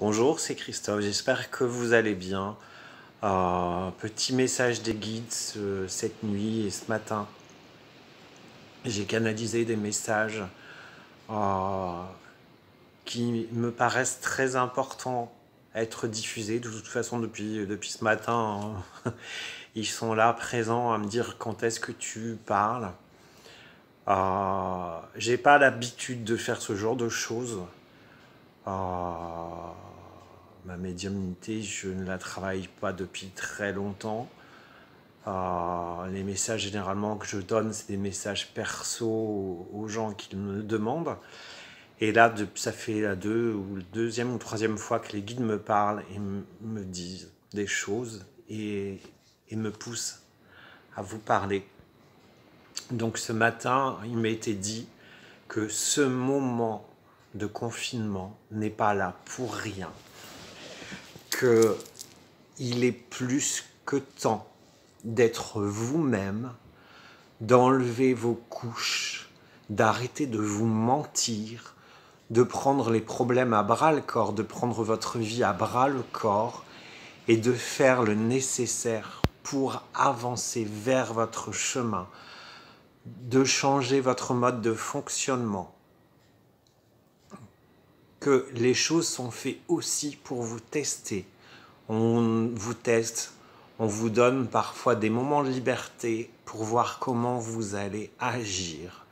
Bonjour, c'est Christophe, j'espère que vous allez bien. Petit message des guides cette nuit et ce matin. J'ai canalisé des messages qui me paraissent très importants à être diffusés. De toute façon, depuis ce matin, ils sont là, présents, à me dire quand est-ce que tu parles. J'ai pas l'habitude de faire ce genre de choses. Ma médiumnité, je ne la travaille pas depuis très longtemps. Les messages généralement que je donne, c'est des messages perso aux gens qui me le demandent. Et là, ça fait la deuxième ou troisième fois que les guides me parlent et me disent des choses et me poussent à vous parler. Donc ce matin, il m'a été dit que ce moment de confinement n'est pas là pour rien. Qu'il est plus que temps d'être vous-même, d'enlever vos couches, d'arrêter de vous mentir, de prendre les problèmes à bras-le-corps, de prendre votre vie à bras-le-corps et de faire le nécessaire pour avancer vers votre chemin, de changer votre mode de fonctionnement. Que les choses sont faites aussi pour vous tester. On vous teste, on vous donne parfois des moments de liberté pour voir comment vous allez agir.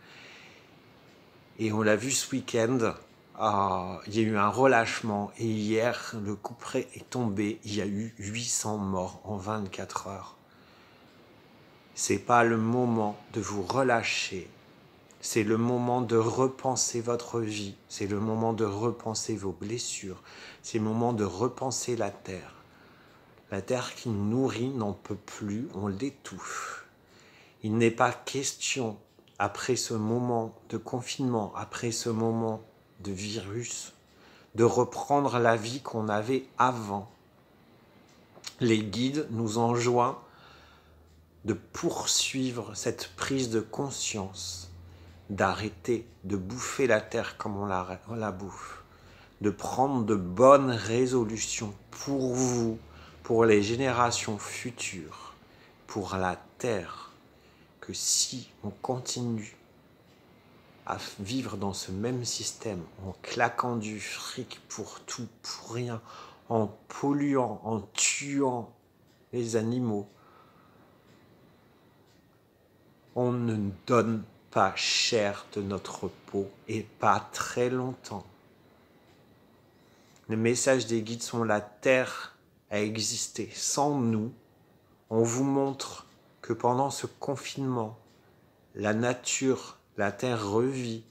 Et on l'a vu ce week-end, il y a eu un relâchement et hier, le couperet est tombé, il y a eu 800 morts en 24 heures. C'est pas le moment de vous relâcher, c'est le moment de repenser votre vie, c'est le moment de repenser vos blessures, c'est le moment de repenser la terre. La terre qui nous nourrit n'en peut plus, on l'étouffe. Il n'est pas question, après ce moment de confinement, après ce moment de virus, de reprendre la vie qu'on avait avant. Les guides nous enjoignent de poursuivre cette prise de conscience, d'arrêter de bouffer la terre comme on la bouffe, de prendre de bonnes résolutions pour vous, pour les générations futures, pour la terre, que si on continue à vivre dans ce même système, en claquant du fric pour tout, pour rien, en polluant, en tuant les animaux, on ne donne pas cher de notre peau et pas très longtemps. Les messages des guides sont la terre a existé sans nous. On vous montre que pendant ce confinement, la nature, la terre revit,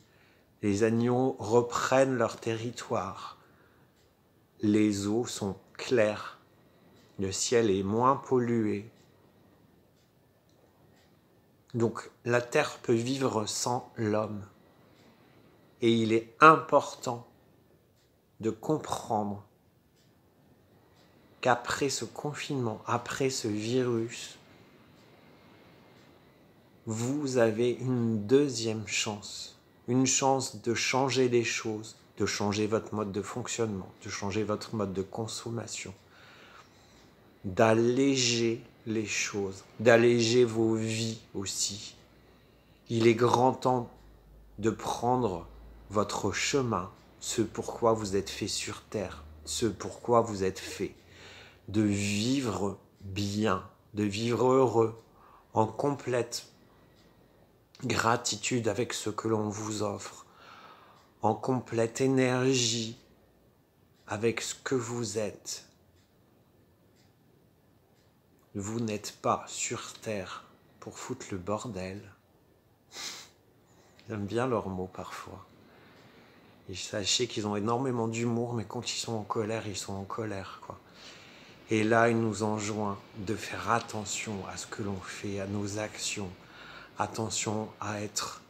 les animaux reprennent leur territoire, les eaux sont claires, le ciel est moins pollué. Donc la terre peut vivre sans l'homme. Et il est important de comprendre qu'après ce confinement, après ce virus, vous avez une deuxième chance. Une chance de changer les choses, de changer votre mode de fonctionnement, de changer votre mode de consommation, d'alléger les choses, d'alléger vos vies aussi. Il est grand temps de prendre votre chemin, ce pourquoi vous êtes fait sur terre, ce pourquoi vous êtes fait, de vivre bien, de vivre heureux, en complète gratitude avec ce que l'on vous offre, en complète énergie avec ce que vous êtes. Vous n'êtes pas sur terre pour foutre le bordel. J'aime bien leurs mots parfois. Et sachez qu'ils ont énormément d'humour, mais quand ils sont en colère, ils sont en colère, quoi. Et là, il nous enjoint de faire attention à ce que l'on fait, à nos actions. Attention à être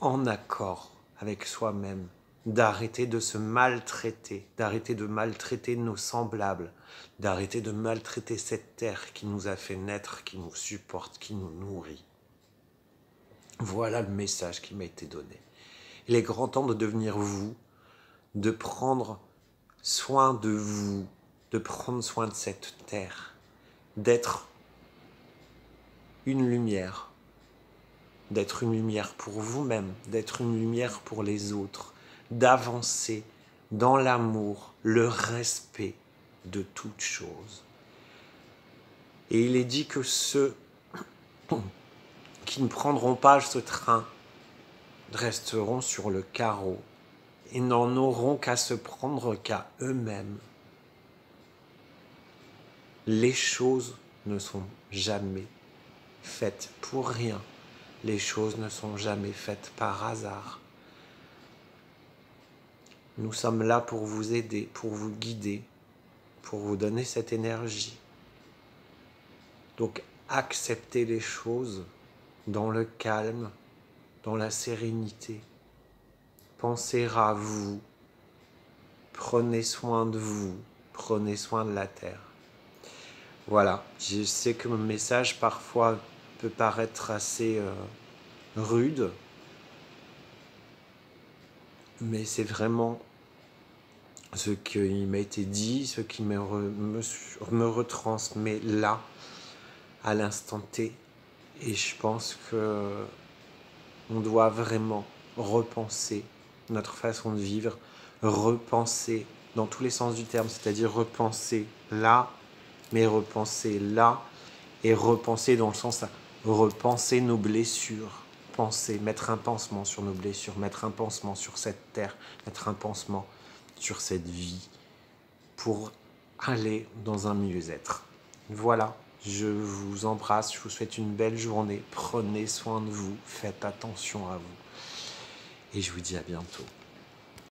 en accord avec soi-même, d'arrêter de se maltraiter, d'arrêter de maltraiter nos semblables, d'arrêter de maltraiter cette terre qui nous a fait naître, qui nous supporte, qui nous nourrit. Voilà le message qui m'a été donné. Il est grand temps de devenir vous, de prendre soin de vous, de prendre soin de cette terre, d'être une lumière pour vous-même, d'être une lumière pour les autres, d'avancer dans l'amour, le respect de toutes choses. Et il est dit que ceux qui ne prendront pas ce train resteront sur le carreau et n'en auront qu'à se prendre qu'à eux-mêmes. Les choses ne sont jamais faites pour rien. Les choses ne sont jamais faites par hasard. Nous sommes là pour vous aider, pour vous guider, pour vous donner cette énergie. Donc acceptez les choses dans le calme, dans la sérénité. Pensez à vous, prenez soin de vous, prenez soin de la terre. Voilà, je sais que mon message parfois peut paraître assez rude, mais c'est vraiment ce qui m'a été dit, ce qui me retransmet là, à l'instant T. Et je pense que on doit vraiment repenser notre façon de vivre, repenser dans tous les sens du terme, c'est-à-dire repenser là, mais repenser là, et repenser dans le sens à repenser nos blessures, penser, mettre un pansement sur nos blessures, mettre un pansement sur cette terre, mettre un pansement sur cette vie, pour aller dans un mieux-être. Voilà, je vous embrasse, je vous souhaite une belle journée, prenez soin de vous, faites attention à vous, et je vous dis à bientôt.